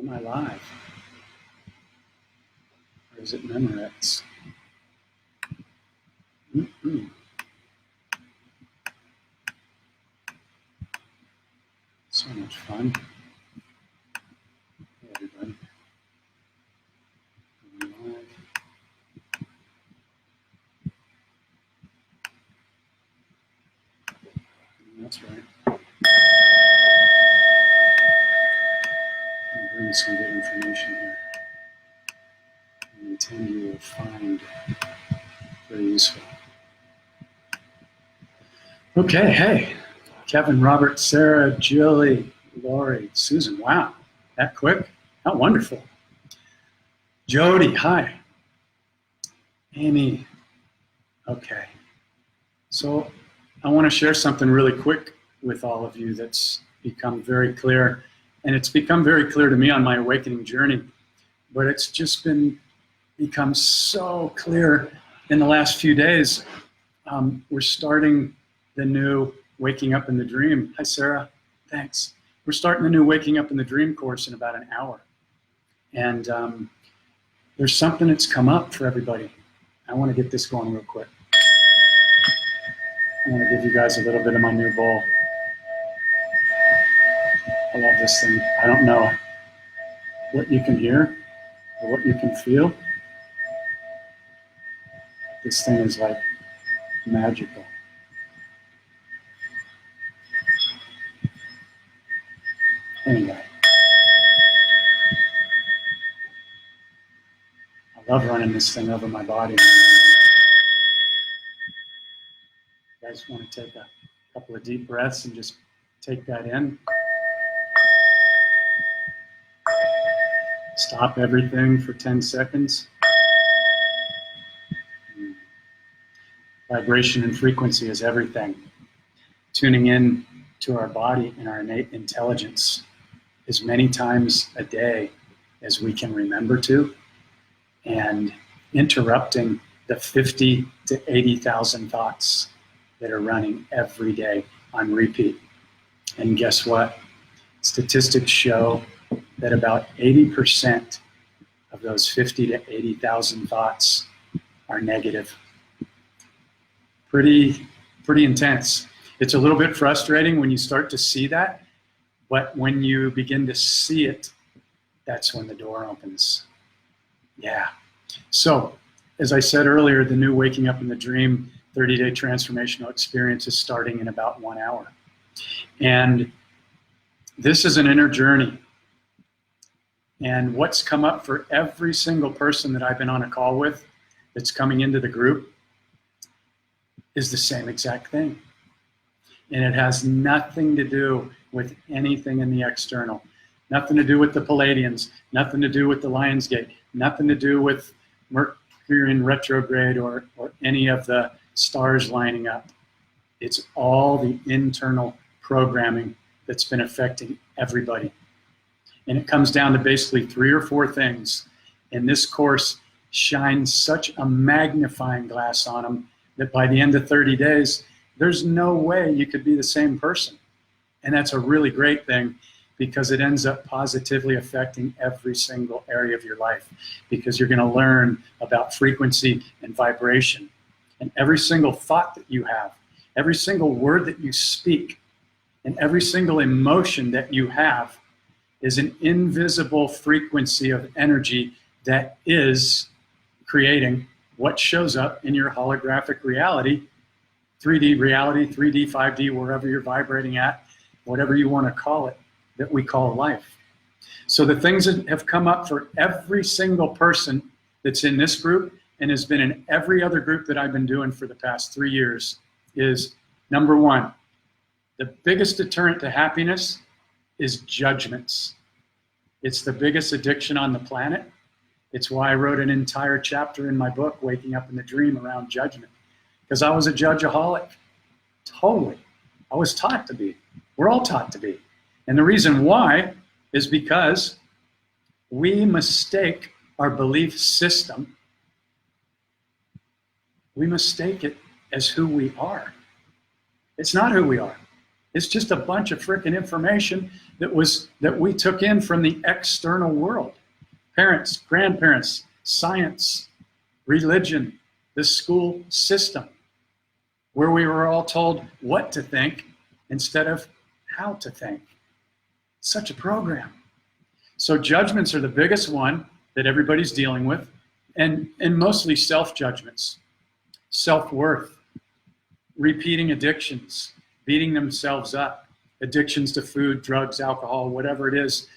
Am I live? Or is it Memorex? So much fun. Hey, everybody. Am I live? That's right. I'm bringing some good information here. I intend you will find very useful. Okay, hey. Kevin, Robert, Sarah, Julie, Lori, Susan. Wow, that quick? How wonderful. Jody, hi. Amy. Okay. So I want to share something really quick with all of you that's become very clear. And it's become very clear to me on my awakening journey. But it's just become so clear in the last few days. We're starting the new Waking Up in the Dream. Hi, Sarah. Thanks. We're starting the new Waking Up in the Dream course in about an hour. And there's something that's come up for everybody. I want to get this going real quick. I want to give you guys a little bit of my new bowl. I love this thing. I don't know what you can hear or what you can feel. This thing is like magical. Anyway, I love running this thing over my body. You guys want to take a couple of deep breaths and just take that in. Stop everything for 10 seconds. Vibration and frequency is everything. Tuning in to our body and our innate intelligence as many times a day as we can remember to, and interrupting the 50 to 80,000 thoughts that are running every day on repeat. And guess what? Statistics show that about 80% of those 50 to 80,000 thoughts are negative. Pretty intense. It's a little bit frustrating when you start to see that, but when you begin to see it, that's when the door opens. Yeah. So, as I said earlier, the new Waking Up in the Dream 30-day transformational experience is starting in about 1 hour. And this is an inner journey. And what's come up for every single person that I've been on a call with that's coming into the group is the same exact thing. And it has nothing to do with anything in the external. Nothing to do with the Palladians, nothing to do with the Lionsgate, nothing to do with Mercury in retrograde or any of the stars lining up. It's all the internal programming that's been affecting everybody. And it comes down to basically 3 or 4 things. And this course shines such a magnifying glass on them that by the end of 30 days, there's no way you could be the same person. And that's a really great thing, because it ends up positively affecting every single area of your life, because you're going to learn about frequency and vibration. And every single thought that you have, every single word that you speak, and every single emotion that you have is an invisible frequency of energy that is creating what shows up in your holographic reality, 3D reality, 3D, 5D, wherever you're vibrating at, whatever you want to call it, that we call life. So the things that have come up for every single person that's in this group and has been in every other group that I've been doing for the past 3 years is, number 1, the biggest deterrent to happiness is judgments. It's the biggest addiction on the planet. It's why I wrote an entire chapter in my book, Waking Up in the Dream, around judgment. Because I was a judgeaholic. Totally. I was taught to be. We're all taught to be. And the reason why is because we mistake our belief system. We mistake it as who we are. It's not who we are. It's just a bunch of freaking information that we took in from the external world. Parents, grandparents, science, religion, the school system, where we were all told what to think instead of how to think. Such a program. So judgments are the biggest one that everybody's dealing with, and mostly self-judgments, self-worth, repeating addictions, beating themselves up, addictions to food, drugs, alcohol, whatever it is.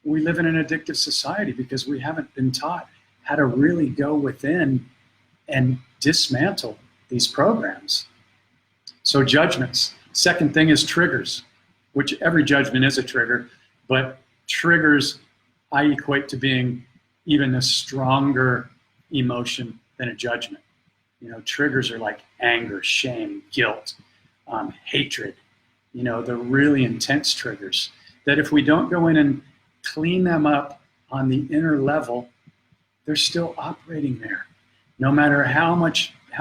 We live in an addictive society because we haven't been taught how to really go within and dismantle these programs. So judgments. Second thing is triggers, which every judgment is a trigger, but triggers I equate to being even a stronger emotion than a judgment. You know, triggers are like anger, shame, guilt, hatred, you know, the really intense triggers that if we don't go in and clean them up on the inner level, they're still operating there. No matter how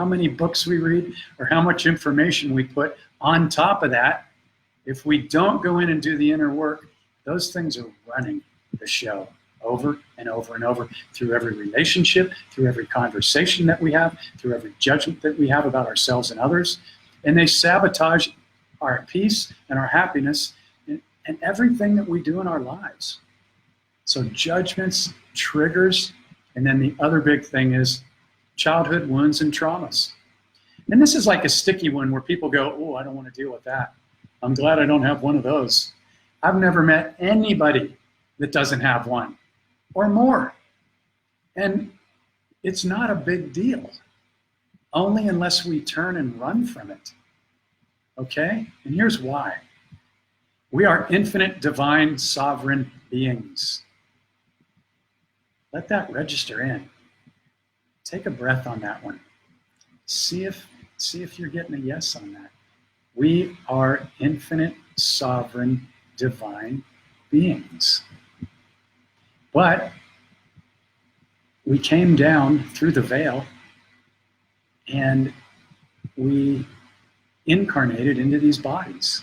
many books we read or how much information we put on top of that, if we don't go in and do the inner work, those things are running the show over and over and over through every relationship, through every conversation that we have, through every judgment that we have about ourselves and others. And they sabotage our peace and our happiness and everything that we do in our lives. So judgments, triggers, and then the other big thing is childhood wounds and traumas. And this is like a sticky one where people go, oh, I don't want to deal with that. I'm glad I don't have one of those. I've never met anybody that doesn't have one or more. And it's not a big deal, only unless we turn and run from it. Okay? And here's why. We are infinite, divine, sovereign beings. Let that register in. Take a breath on that one. See if you're getting a yes on that. We are infinite, sovereign, divine beings. But we came down through the veil and we incarnated into these bodies.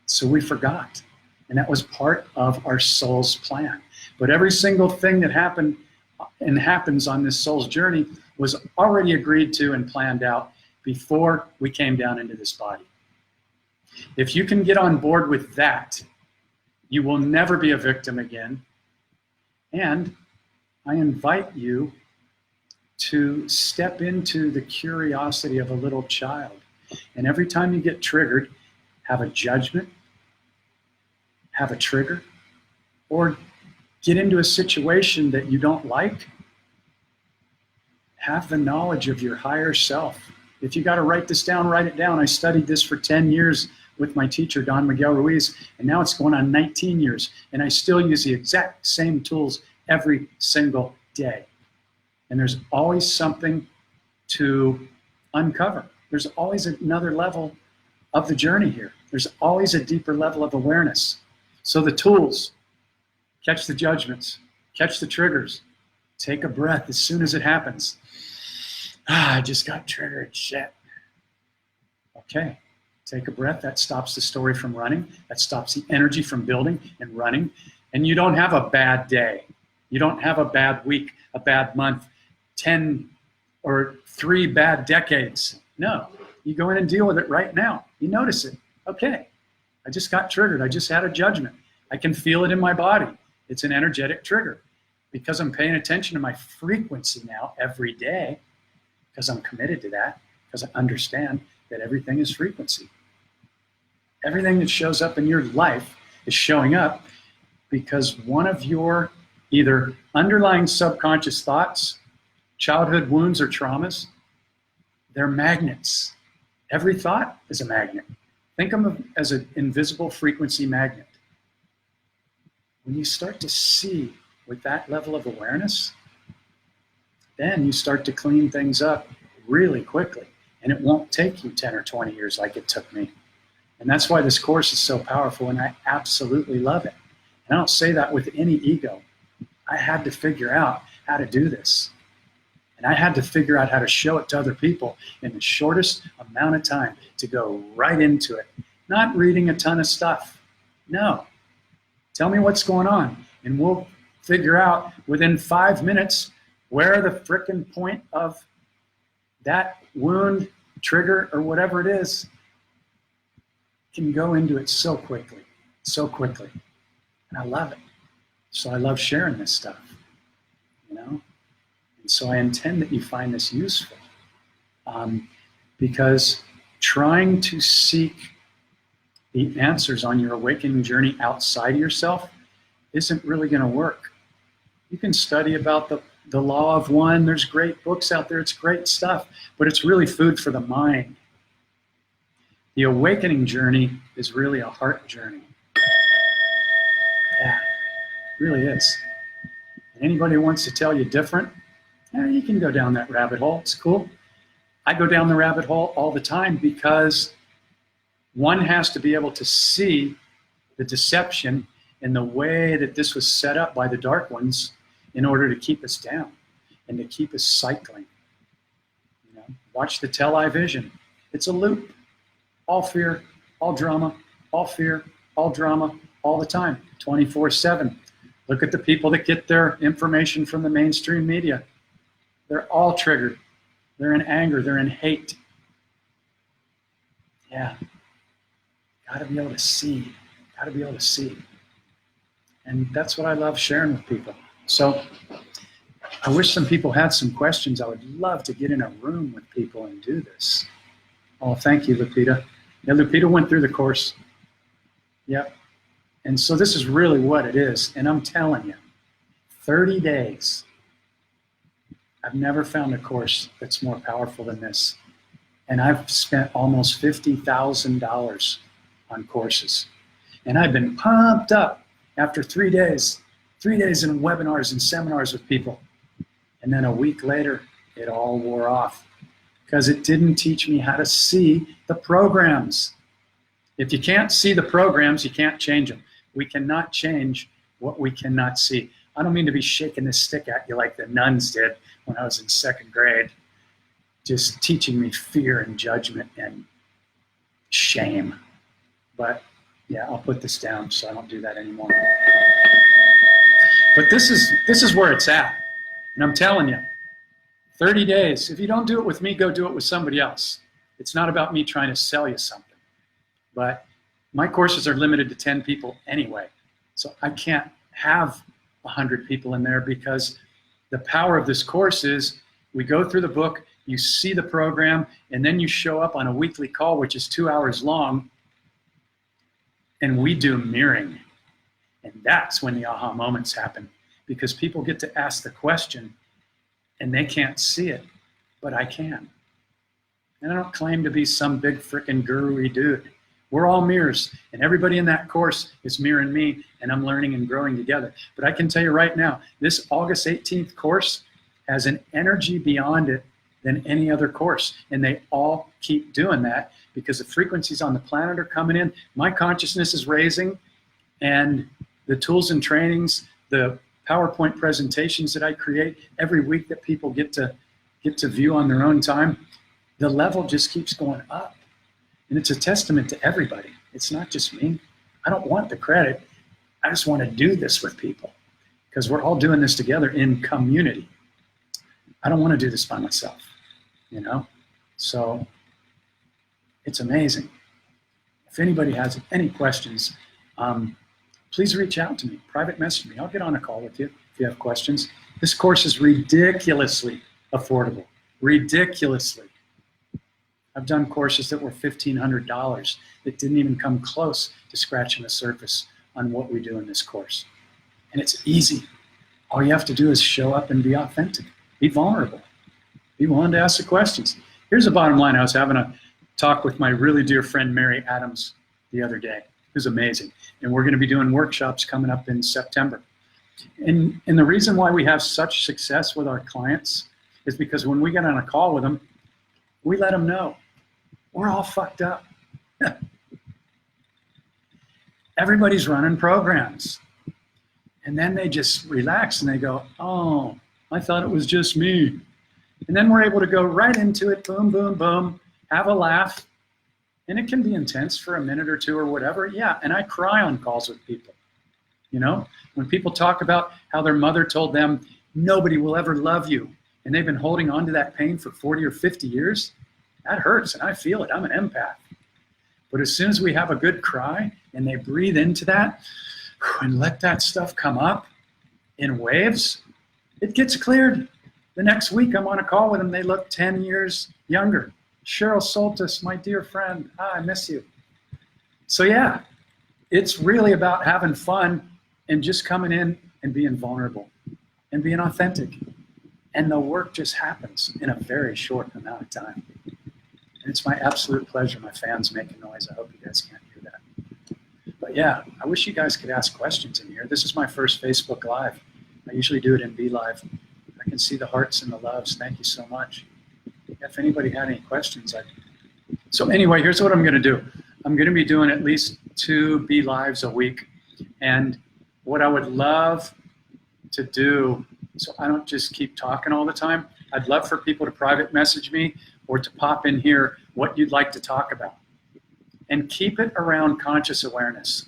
So we forgot. And that was part of our soul's plan. But every single thing that happened and happens on this soul's journey was already agreed to and planned out before we came down into this body. If you can get on board with that, you will never be a victim again. And I invite you to step into the curiosity of a little child. And every time you get triggered, have a judgment, have a trigger, or get into a situation that you don't like, have the knowledge of your higher self. If you got to write this down, write it down. I studied this for 10 years with my teacher, Don Miguel Ruiz, and now it's going on 19 years, and I still use the exact same tools every single day. And there's always something to uncover. There's always another level of the journey here. There's always a deeper level of awareness. So the tools, catch the judgments, catch the triggers, take a breath as soon as it happens. I just got triggered, shit. Okay, take a breath. That stops the story from running. That stops the energy from building and running. And you don't have a bad day. You don't have a bad week, a bad month, 10 or 3 bad decades. No, you go in and deal with it right now. You notice it. Okay, I just got triggered. I just had a judgment. I can feel it in my body. It's an energetic trigger. Because I'm paying attention to my frequency now every day, because I'm committed to that, because I understand that everything is frequency. Everything that shows up in your life is showing up because one of your either underlying subconscious thoughts, childhood wounds or traumas, they're magnets. Every thought is a magnet. Think of them as an invisible frequency magnet. When you start to see with that level of awareness, then you start to clean things up really quickly. And it won't take you 10 or 20 years like it took me. And that's why this course is so powerful, and I absolutely love it. And I don't say that with any ego. I had to figure out how to do this. And I had to figure out how to show it to other people in the shortest amount of time, to go right into it not reading a ton of stuff. No. Tell me what's going on, and we'll figure out within 5 minutes where the frickin' point of that wound, trigger, or whatever it is can go into it so quickly, so quickly. And I love it. So I love sharing this stuff, you know? And so I intend that you find this useful, because trying to seek the answers on your awakening journey outside of yourself isn't really going to work. You can study about the law of one. There's great books out there. It's great stuff, but it's really food for the mind. The awakening journey is really a heart journey. Yeah, it really is. And anybody who wants to tell you different, you can go down that rabbit hole. It's cool. I go down the rabbit hole all the time because one has to be able to see the deception and the way that this was set up by the dark ones in order to keep us down and to keep us cycling. You know, watch the tell-eye vision. It's a loop. All fear, all drama, all fear, all drama, all the time, 24/7. Look at the people that get their information from the mainstream media. They're all triggered. They're in anger. They're in hate. Yeah. Got to be able to see. Got to be able to see. And that's what I love sharing with people. So I wish some people had some questions. I would love to get in a room with people and do this. Oh, thank you, Lupita. Yeah, Lupita went through the course. Yep. And so this is really what it is. And I'm telling you, 30 days. I've never found a course that's more powerful than this. And I've spent almost $50,000 on courses. And I've been pumped up after 3 days in webinars and seminars with people. And then a week later, it all wore off because it didn't teach me how to see the programs. If you can't see the programs, you can't change them. We cannot change what we cannot see. I don't mean to be shaking this stick at you like the nuns did when I was in 2nd grade, just teaching me fear and judgment and shame. But yeah, I'll put this down so I don't do that anymore. But this is where it's at. And I'm telling you, 30 days. If you don't do it with me, go do it with somebody else. It's not about me trying to sell you something. But my courses are limited to 10 people anyway. So I can't have 100 people in there because the power of this course is we go through the book, you see the program, and then you show up on a weekly call, which is 2 hours long, and we do mirroring. And that's when the aha moments happen because people get to ask the question and they can't see it, but I can. And I don't claim to be some big frickin' guru-y dude. We're all mirrors, and everybody in that course is mirroring me, and I'm learning and growing together. But I can tell you right now, this August 18th course has an energy beyond it than any other course, and they all keep doing that because the frequencies on the planet are coming in. My consciousness is raising, and the tools and trainings, the PowerPoint presentations that I create every week that people get to view on their own time, the level just keeps going up. And it's a testament to everybody. It's not just me. I don't want the credit. I just want to do this with people because we're all doing this together in community. I don't want to do this by myself, you know? So it's amazing. If anybody has any questions, please reach out to me, private message me. I'll get on a call with you if you have questions. This course is ridiculously affordable, ridiculously. I've done courses that were $1,500 that didn't even come close to scratching the surface on what we do in this course. And it's easy. All you have to do is show up and be authentic, be vulnerable, be willing to ask the questions. Here's the bottom line. I was having a talk with my really dear friend, Mary Adams, the other day. It was amazing. And we're going to be doing workshops coming up in September. And the reason why we have such success with our clients is because when we get on a call with them, we let them know we're all fucked up. Everybody's running programs. And then they just relax and they go, oh, I thought it was just me. And then we're able to go right into it, boom, boom, boom, have a laugh, And it can be intense for a minute or two or whatever. Yeah, and I cry on calls with people. You know, when people talk about how their mother told them, nobody will ever love you, and they've been holding on to that pain for 40 or 50 years, that hurts, and I feel it. I'm an empath. But as soon as we have a good cry and they breathe into that and let that stuff come up in waves, it gets cleared. The next week I'm on a call with them. They look 10 years younger. Cheryl Soltis, my dear friend, I miss you. So yeah, it's really about having fun and just coming in and being vulnerable and being authentic. And the work just happens in a very short amount of time. And it's my absolute pleasure. My fans making noise. I hope you guys can't hear that. But yeah, I wish you guys could ask questions in here. This is my first Facebook Live. I usually do it in B Live. I can see the hearts and the loves. Thank you so much. If anybody had any questions, so anyway, here's what I'm going to do. I'm going to be doing at least 2 B Lives a week. And what I would love to do, so I don't just keep talking all the time, I'd love for people to private message me or to pop in here what you'd like to talk about. And keep it around conscious awareness,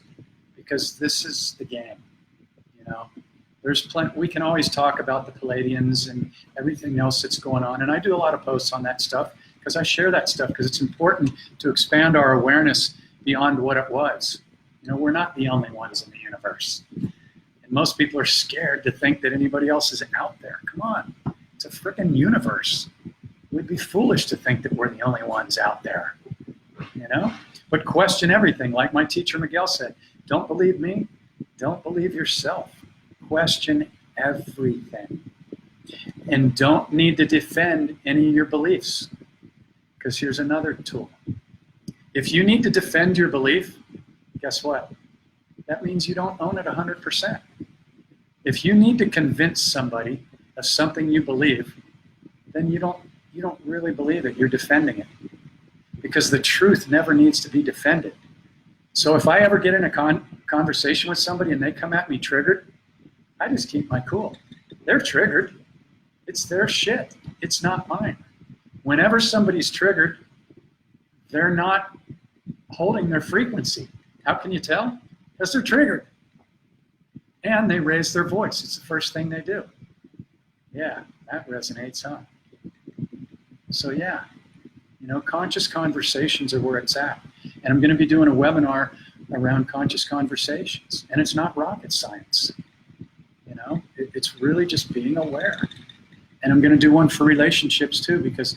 because this is the game, you know. There's plenty, we can always talk about the Palladians and everything else that's going on. And I do a lot of posts on that stuff because I share that stuff because it's important to expand our awareness beyond what it was. You know, we're not the only ones in the universe. And most people are scared to think that anybody else is out there. Come on, it's a freaking universe. We'd be foolish to think that we're the only ones out there, you know? But question everything. Like my teacher Miguel said, don't believe me, don't believe yourself. Question everything. And don't need to defend any of your beliefs. Because here's another tool. If you need to defend your belief, guess what? That means you don't own it 100%. If you need to convince somebody of something you believe, then you don't really believe it. You're defending it. Because the truth never needs to be defended. So if I ever get in a conversation with somebody and they come at me triggered, I just keep my cool. They're triggered. It's their shit. It's not mine. Whenever somebody's triggered, they're not holding their frequency. How can you tell? Because they're triggered. And they raise their voice. It's the first thing they do. Yeah, that resonates, huh? So yeah, you know, conscious conversations are where it's at. And I'm going to be doing a webinar around conscious conversations. And it's not rocket science. You know, it's really just being aware. And I'm going to do one for relationships too, because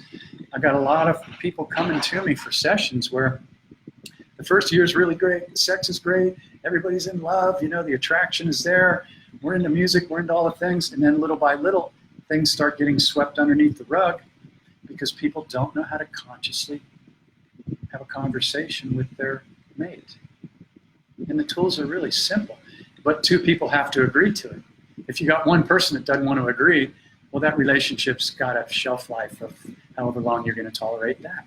I've got a lot of people coming to me for sessions where the first year is really great, the sex is great, everybody's in love, you know, the attraction is there, we're into music, we're into all the things, and then little by little, things start getting swept underneath the rug because people don't know how to consciously have a conversation with their mate. And the tools are really simple, but 2 people have to agree to it. If you got one person that doesn't want to agree, well, that relationship's got a shelf life of however long you're going to tolerate that.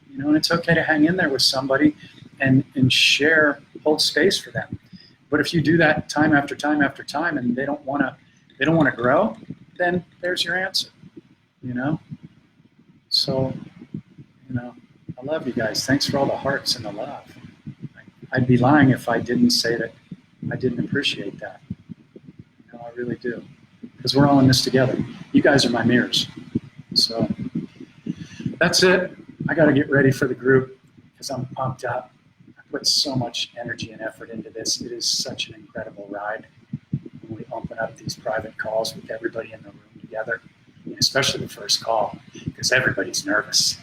You know, and it's okay to hang in there with somebody and share, hold space for them. But if you do that time after time after time and they don't want to grow, then there's your answer, you know? So, you know, I love you guys. Thanks for all the hearts and the love. I'd be lying if I didn't say that I didn't appreciate that. You know, I really do. Because we're all in this together. You guys are my mirrors. So that's it. I got to get ready for the group because I'm pumped up. I put so much energy and effort into this. It is such an incredible ride when we open up these private calls with everybody in the room together, and especially the first call because everybody's nervous.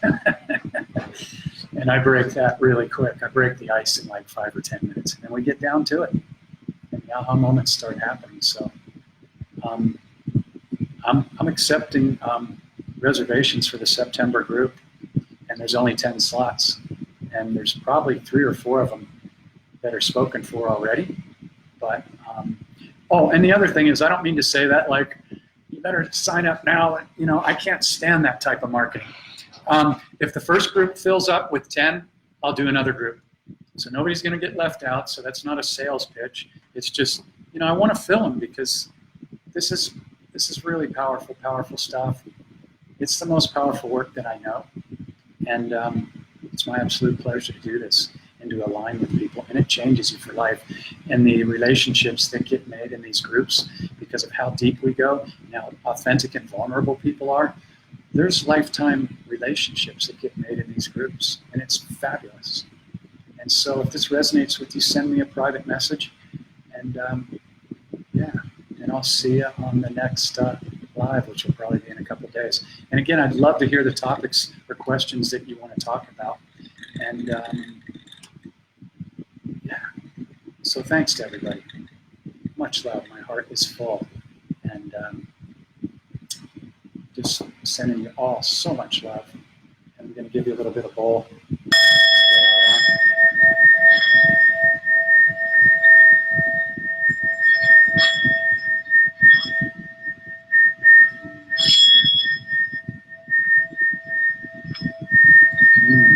And I break that really quick. I break the ice in like 5 or 10 minutes, and then we get down to it. And the aha moments start happening. So I'm accepting reservations for the September group, and there's only 10 slots, and there's probably 3 or 4 of them that are spoken for already. But oh, and the other thing is, I don't mean to say that like you better sign up now. You know, I can't stand that type of marketing. If the first group fills up with 10, I'll do another group. So nobody's going to get left out. So that's not a sales pitch. It's just, you know, I want to fill them because this is really powerful stuff. It's the most powerful work that I know. And It's my absolute pleasure to do this and to align with people, and it changes you for life. And the relationships that get made in these groups, because of how deep we go and how authentic and vulnerable people are, there's lifetime relationships that get made in these groups, and it's fabulous. And so if this resonates with you, send me a private message, and yeah, and I'll see you on the next live, which will probably be in a couple of days. And again, I'd love to hear the topics or questions that you want to talk about. And yeah, so thanks to everybody. Much love. My heart is full. And just sending you all so much love. And I'm going to give you a little bit of bowl.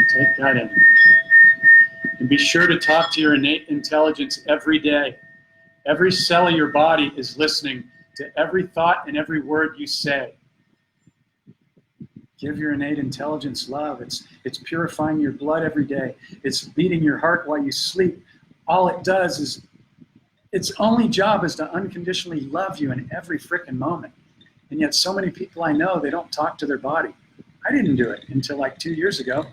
Take that in. And be sure to talk to your innate intelligence every day. Every cell of your body is listening to every thought and every word you say. Give your innate intelligence love. It's purifying your blood every day. It's beating your heart while you sleep. All it does is, its only job is to unconditionally love you in every freaking moment. And yet so many people I know, they don't talk to their body. I didn't do it until like 2 years ago.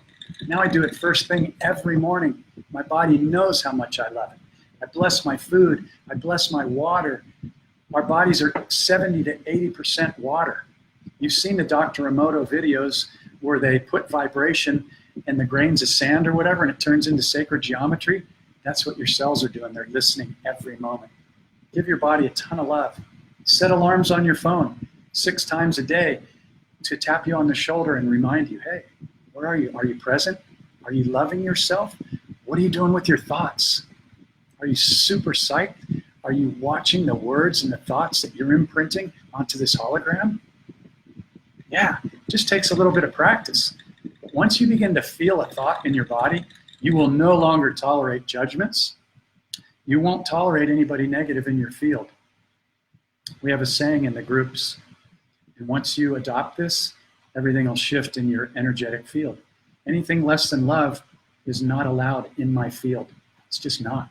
Now I do it first thing every morning. My body knows how much I love it. I bless my food. I bless my water. Our bodies are 70 to 80% water. You've seen the Dr. Emoto videos where they put vibration in the grains of sand or whatever, and it turns into sacred geometry. That's what your cells are doing. They're listening every moment. Give your body a ton of love. Set alarms on your phone 6 times a day to tap you on the shoulder and remind you, hey, where are you? Are you present? Are you loving yourself? What are you doing with your thoughts? Are you super psyched? Are you watching the words and the thoughts that you're imprinting onto this hologram? Yeah, it just takes a little bit of practice. But once you begin to feel a thought in your body, you will no longer tolerate judgments. You won't tolerate anybody negative in your field. We have a saying in the groups, and once you adopt this, everything will shift in your energetic field. Anything less than love is not allowed in my field. It's just not.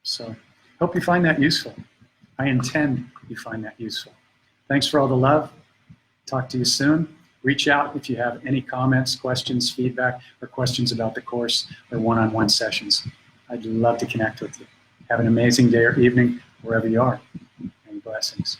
So, hope you find that useful. I intend you find that useful. Thanks for all the love. Talk to you soon. Reach out if you have any comments, questions, feedback, or questions about the course or one-on-one sessions. I'd love to connect with you. Have an amazing day or evening wherever you are. And blessings.